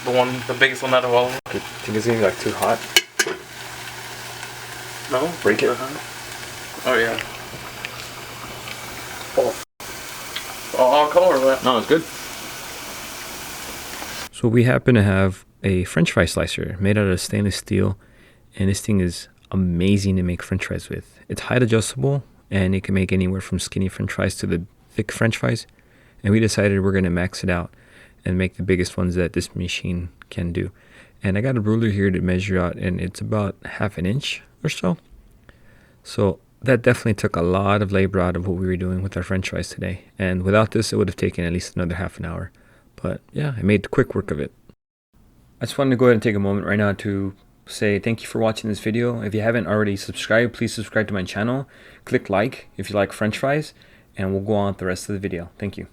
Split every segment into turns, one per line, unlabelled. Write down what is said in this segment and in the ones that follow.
the biggest one out of all of them.
Do you think it's gonna be like too hot?
No?
Break it?
Oh yeah. All color that.
No, it's good. So we happen to have a French fry slicer made out of stainless steel, and this thing is amazing to make French fries with. It's height adjustable, and it can make anywhere from skinny French fries to the thick French fries. And we decided we're gonna max it out and make the biggest ones that this machine can do. And I got a ruler here to measure out, and it's about 1/2 inch or so. So that definitely took a lot of labor out of what we were doing with our French fries today. And without this, it would have taken at least another half an hour. But yeah, I made quick work of it. I just wanted to go ahead and take a moment right now to say thank you for watching this video. If you haven't already subscribed, please subscribe to my channel. Click like if you like French fries, and we'll go on with the rest of the video. Thank you.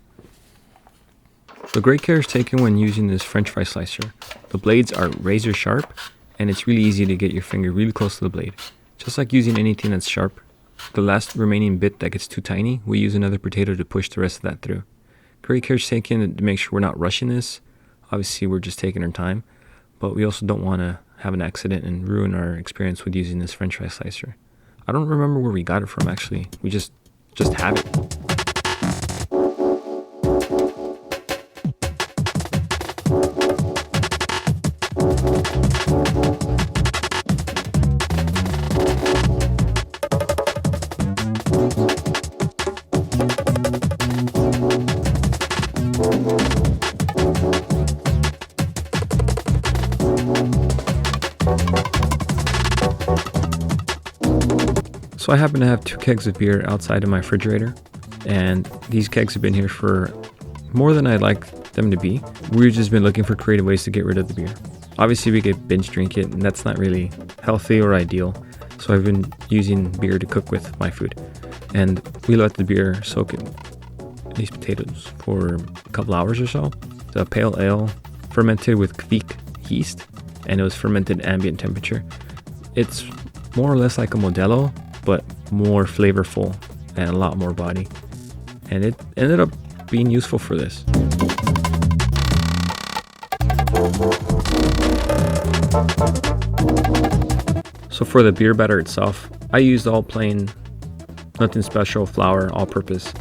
So great care is taken when using this French fry slicer. The blades are razor sharp, and it's really easy to get your finger really close to the blade. Just like using anything that's sharp, the last remaining bit that gets too tiny, we use another potato to push the rest of that through. Great care is taken to make sure we're not rushing this. Obviously, we're just taking our time, but we also don't want to have an accident and ruin our experience with using this French fry slicer. I don't remember where we got it from, actually. We just have it. So I happen to have 2 kegs of beer outside of my refrigerator, and these kegs have been here for more than I'd like them to be. We've just been looking for creative ways to get rid of the beer. Obviously we could binge drink it, and that's not really healthy or ideal. So I've been using beer to cook with my food. And we let the beer soak in these potatoes for a couple hours or so. It's a pale ale fermented with kveik yeast, and it was fermented at ambient temperature. It's more or less like a Modelo, but more flavorful and a lot more body. And it ended up being useful for this. So for the beer batter itself, I used all plain, nothing special flour, all purpose.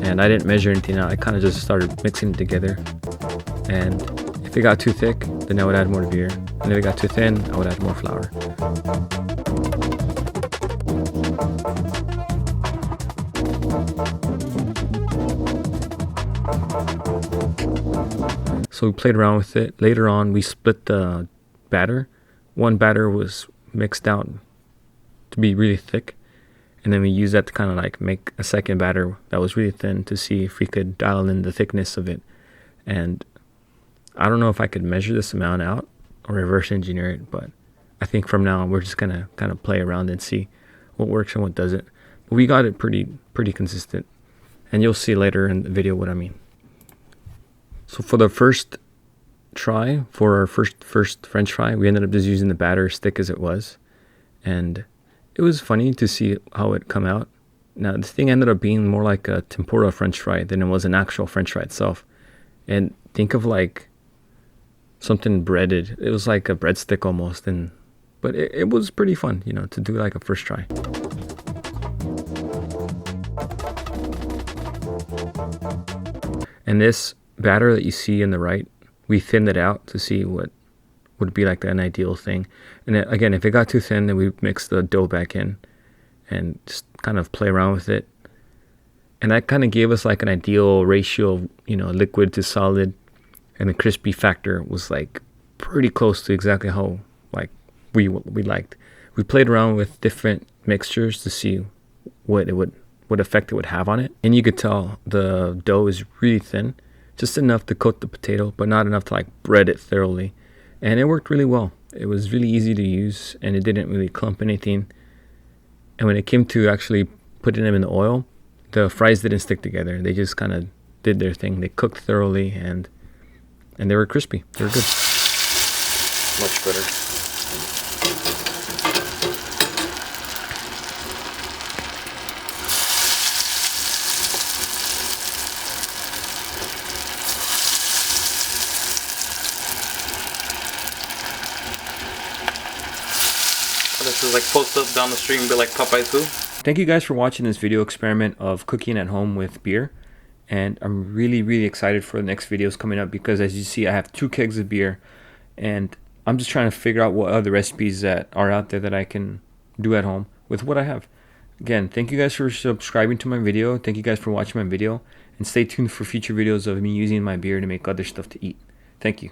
And I didn't measure anything out. I kind of just started mixing it together. And if it got too thick, then I would add more beer. And if it got too thin, I would add more flour. So we played around with it. Later on, we split the batter. One batter was mixed out to be really thick, and then we used that to kind of like make a second batter that was really thin to see if we could dial in the thickness of it. And I don't know if I could measure this amount out or reverse engineer it, but I think from now on we're just gonna kind of play around and see what works and what doesn't. But we got it pretty consistent, and you'll see later in the video what I mean. So for the first try, for our first French fry, we ended up just using the batter as thick as it was. And it was funny to see how it come out. Now, this thing ended up being more like a tempura French fry than it was an actual French fry itself. And think of like something breaded. It was like a breadstick almost. But it was pretty fun, you know, to do like a first try. And this batter that you see in the right, we thinned it out to see what would be like an ideal thing. And then, again, if it got too thin, then we mix the dough back in and just kind of play around with it. And that kind of gave us like an ideal ratio of, you know, liquid to solid, and the crispy factor was like pretty close to exactly how like we liked. We played around with different mixtures to see what effect it would have on it, and you could tell the dough is really thin, just enough to coat the potato, but not enough to like bread it thoroughly. And it worked really well. It was really easy to use, and it didn't really clump anything. And when it came to actually putting them in the oil, the fries didn't stick together. They just kind of did their thing. They cooked thoroughly, and they were crispy. They were good. Much better.
This is like post up down the street and be like Popeye too.
Thank you guys for watching this video experiment of cooking at home with beer. And I'm really excited for the next videos coming up, because as you see, I have 2 kegs of beer, and I'm just trying to figure out what other recipes that are out there that I can do at home with what I have. Again, thank you guys for subscribing to my video. Thank you guys for watching my video, and stay tuned for future videos of me using my beer to make other stuff to eat. Thank you.